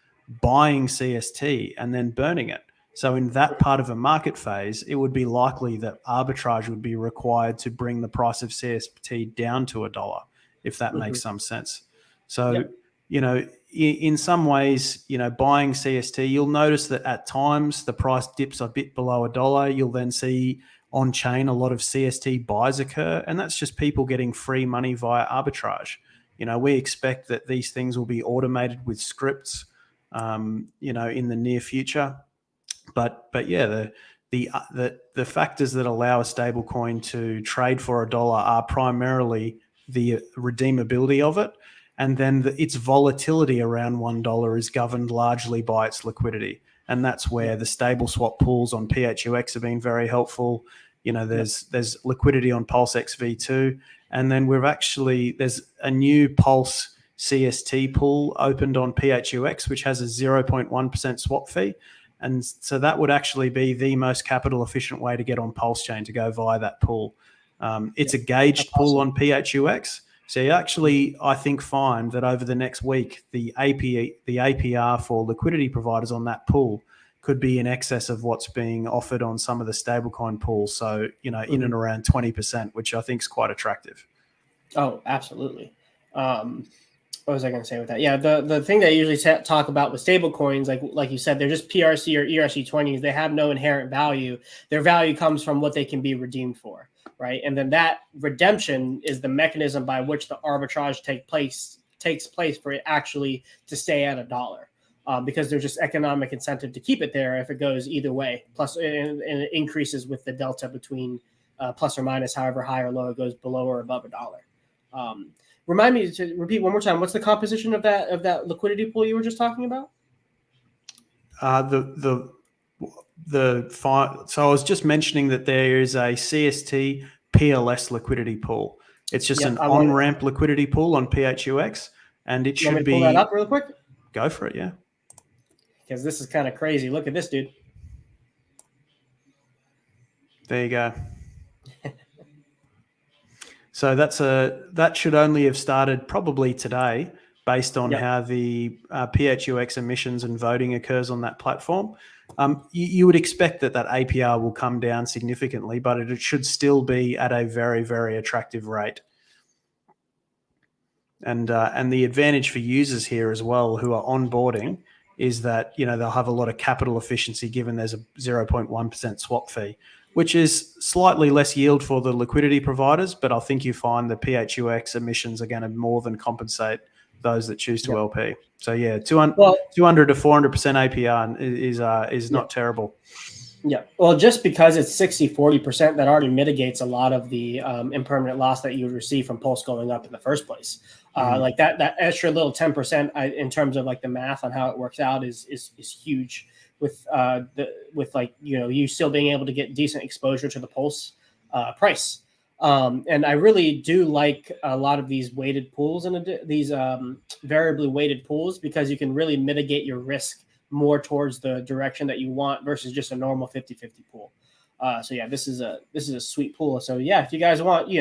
buying CST, and then burning it. So in that part of a market phase, it would be likely that arbitrage would be required to bring the price of CST down to $1, if that makes some sense. So, in some ways, buying CST, you'll notice that at times the price dips a bit below $1. You'll then see on chain a lot of CST buys occur, and that's just people getting free money via arbitrage. We expect that these things will be automated with scripts, in the near future. But yeah, the factors that allow a stablecoin to trade for $1 are primarily the redeemability of it, and then its volatility around $1 is governed largely by its liquidity, and that's where the stable swap pools on PHUX have been very helpful. There's liquidity on Pulse XV2, and then there's a new Pulse CST pool opened on PHUX, which has a 0.1% swap fee. And so that would actually be the most capital efficient way to get on Pulsechain, to go via that pool. It's a gauged pool on PHUX. So you actually, I think, find that over the next week, the APR for liquidity providers on that pool could be in excess of what's being offered on some of the stablecoin pools. So, in and around 20%, which I think is quite attractive. Oh, absolutely. What was I going to say with that? Yeah, the thing that I usually talk about with stable coins, like you said, they're just PRC or ERC20s. They have no inherent value. Their value comes from what they can be redeemed for, right? And then that redemption is the mechanism by which the arbitrage takes place for it actually to stay at $1, because there's just economic incentive to keep it there if it goes either way. Plus, and it increases with the delta between plus or minus, however high or low it goes below or above $1. Remind me to repeat one more time. What's the composition of that liquidity pool you were just talking about? So I was just mentioning that there is a CST PLS liquidity pool. It's just an on-ramp liquidity pool on PHUX, and it should be. Pull that up real quick. Go for it, yeah. Because this is kind of crazy. Look at this, dude. There you go. So that should only have started probably today, based on how the PHUX emissions and voting occurs on that platform. You would expect that APR will come down significantly, but it should still be at a very, very attractive rate. And the advantage for users here as well, who are onboarding, is that they'll have a lot of capital efficiency, given there's a 0.1% swap fee, which is slightly less yield for the liquidity providers, but I think you find the PHUX emissions are going to more than compensate those that choose to LP. So yeah, 200 to 400% APR is not terrible. Yeah, well, just because it's 60-40%, that already mitigates a lot of the impermanent loss that you would receive from Pulse going up in the first place. Like that extra little 10% in terms of like the math on how it works out is huge. With you still being able to get decent exposure to the Pulse price. And I really do like a lot of these weighted pools and these variably weighted pools, because you can really mitigate your risk more towards the direction that you want versus just a normal 50-50 pool. So yeah, this is a sweet pool. So yeah, if you guys want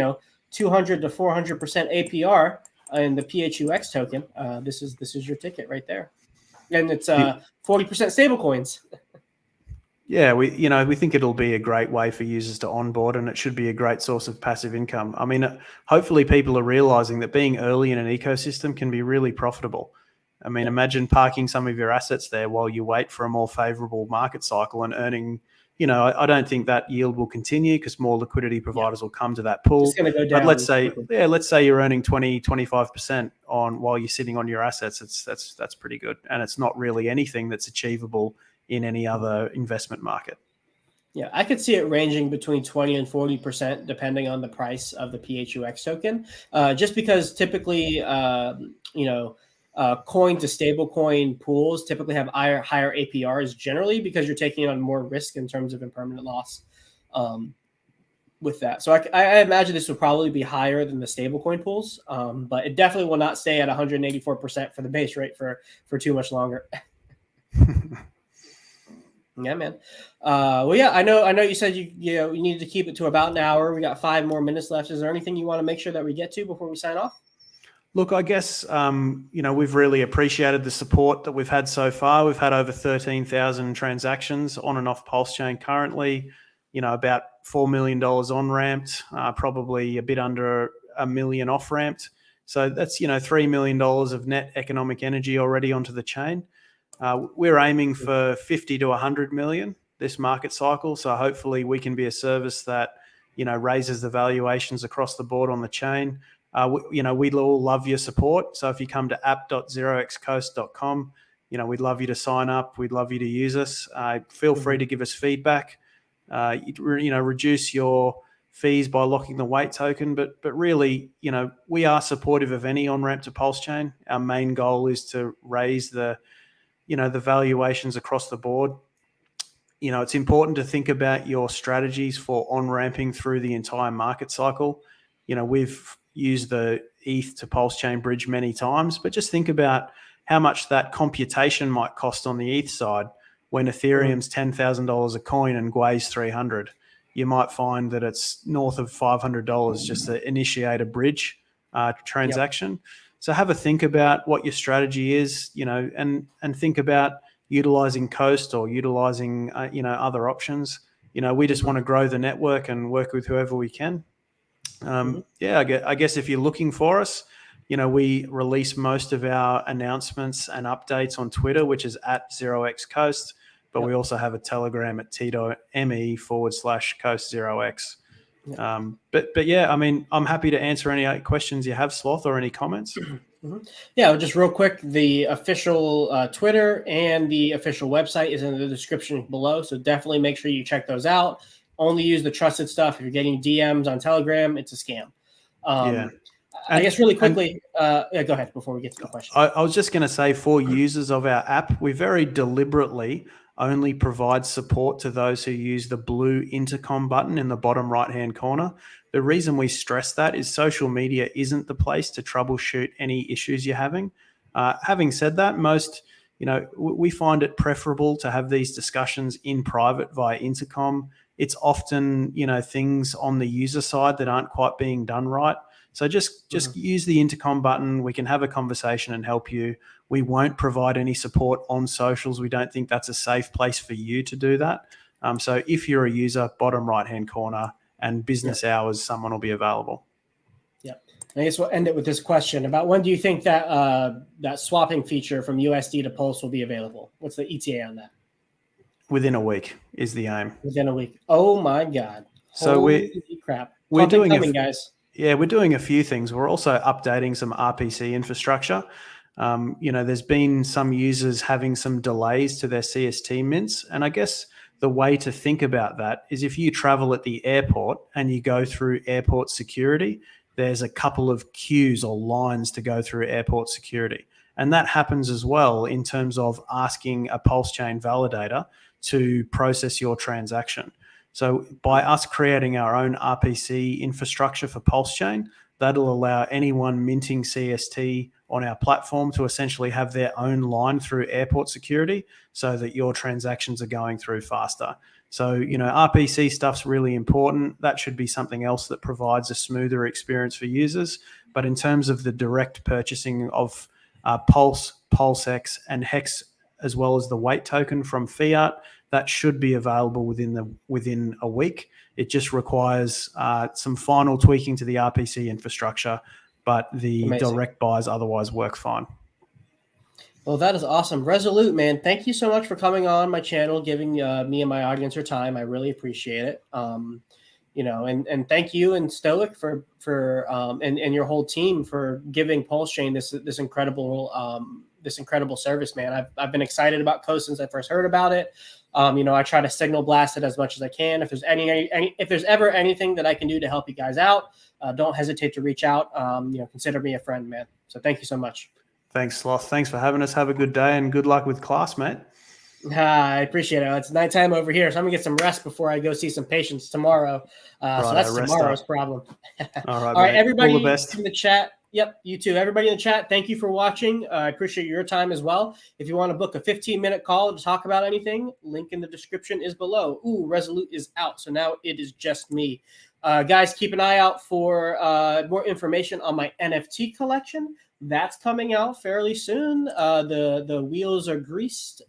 200 to 400% APR in the PHUX token, this is your ticket right there. And it's 40% stable coins. Yeah, we think it'll be a great way for users to onboard, and it should be a great source of passive income. I mean, hopefully people are realizing that being early in an ecosystem can be really profitable. I mean, imagine parking some of your assets there while you wait for a more favorable market cycle and earning. I don't think that yield will continue, because more liquidity providers will come to that pool. It's going to go down. But let's say you're earning 20-25% on while you're sitting on your assets. That's pretty good, and it's not really anything that's achievable in any other investment market. Yeah, I could see it ranging between 20 and 40% depending on the price of the PHUX token. Just because typically, coin to stablecoin pools typically have higher APRs generally, because you're taking on more risk in terms of impermanent loss with that. So I imagine this will probably be higher than the stablecoin pools, but it definitely will not stay at 184% for the base rate for too much longer. Yeah, man. Well, yeah, I know you said you needed to keep it to about an hour. We got 5 more minutes left. Is there anything you want to make sure that we get to before we sign off? Look, I guess, we've really appreciated the support that we've had so far. We've had over 13,000 transactions on and off Pulsechain currently, about $4 million on-ramped, probably a bit under $1 million off-ramped. So that's, $3 million of net economic energy already onto the chain. We're aiming for 50 to 100 million this market cycle. So hopefully we can be a service that, raises the valuations across the board on the chain. We'd all love your support. So if you come to app.0XCoast.com, we'd love you to sign up. We'd love you to use us. Feel free to give us feedback. Reduce your fees by locking the weight token. But really, we are supportive of any on-ramp to Pulsechain. Our main goal is to raise the valuations across the board. It's important to think about your strategies for on-ramping through the entire market cycle. We've used the ETH to Pulsechain bridge many times, but just think about how much that computation might cost on the ETH side when Ethereum's $10,000 a coin and Gwei's 300. You might find that it's north of $500 just to initiate a bridge transaction. Yep. So have a think about what your strategy is, and think about utilizing Coast or utilizing, other options. We just want to grow the network and work with whoever we can. I guess if you're looking for us, we release most of our announcements and updates on Twitter, which is at 0XCoast, but we also have a Telegram at t.me/Coast0x. I'm happy to answer any questions you have, Sloth, or any comments. Yeah, just real quick, the official Twitter and the official website is in the description below, so definitely make sure you check those out. Only use the trusted stuff. If you're getting DMs on Telegram, it's a scam. I guess really quickly, go ahead before we get to the question. I was just going to say, for users of our app, we very deliberately only provide support to those who use the blue intercom button in the bottom right-hand corner. The reason we stress that is social media isn't the place to troubleshoot any issues you're having. Having said that, we find it preferable to have these discussions in private via intercom. It's often, things on the user side that aren't quite being done right. So just use the intercom button. We can have a conversation and help you. We won't provide any support on socials. We don't think that's a safe place for you to do that. So if you're a user, bottom right-hand corner and business hours, someone will be available. Yeah. I guess we'll end it with this question about when do you think that that swapping feature from USD to Pulse will be available? What's the ETA on that? Within a week is the aim. Within a week. Oh my God. So we're doing coming, guys. Yeah, we're doing a few things. We're also updating some RPC infrastructure. There's been some users having some delays to their CST mints. And I guess the way to think about that is if you travel at the airport and you go through airport security, there's a couple of queues or lines to go through airport security. And that happens as well in terms of asking a Pulsechain validator to process your transaction. So by us creating our own RPC infrastructure for Pulsechain, that'll allow anyone minting CST on our platform to essentially have their own line through airport security so that your transactions are going through faster. So, RPC stuff's really important. That should be something else that provides a smoother experience for users. But in terms of the direct purchasing of Pulse, PulseX, and Hex, as well as the weight token from Fiat, that should be available within a week. It just requires some final tweaking to the RPC infrastructure, but the direct buys otherwise work fine. Well, that is awesome. Resolute, man. Thank you so much for coming on my channel, giving me and my audience your time. I really appreciate it. And thank you and Stoic for and your whole team for giving Pulsechain this incredible service, man. I've been excited about Coast since I first heard about it. I try to signal blast it as much as I can. If there's if there's ever anything that I can do to help you guys out, don't hesitate to reach out. Consider me a friend, man. So thank you so much. Thanks, Sloth. Thanks for having us. Have a good day and good luck with class, mate. I appreciate it. It's nighttime over here, so I'm gonna get some rest before I go see some patients tomorrow. So that's tomorrow's problem. All right, everybody all the best in the chat. Yep, you too. Everybody in the chat, thank you for watching. I appreciate your time as well. If you want to book a 15-minute call to talk about anything, link in the description is below. Ooh, Resolute is out, so now it is just me. Guys, keep an eye out for more information on my NFT collection. That's coming out fairly soon. The wheels are greased.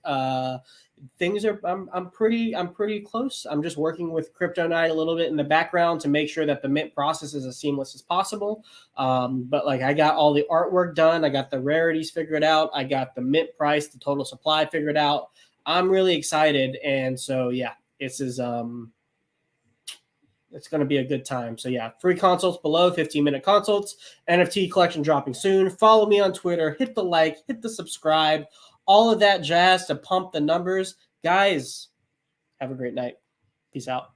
Things are I'm pretty close. I'm just working with Crypto Night a little bit in the background to make sure that the mint process is as seamless as possible. But like I got all the artwork done, I got the rarities figured out, I got the mint price, the total supply figured out. I'm really excited, and so yeah, this is it's going to be a good time. So yeah, free consults below, 15-minute consults, NFT collection dropping soon. Follow me on Twitter, hit the like, hit the subscribe, all of that jazz to pump the numbers. Guys, have a great night. Peace out.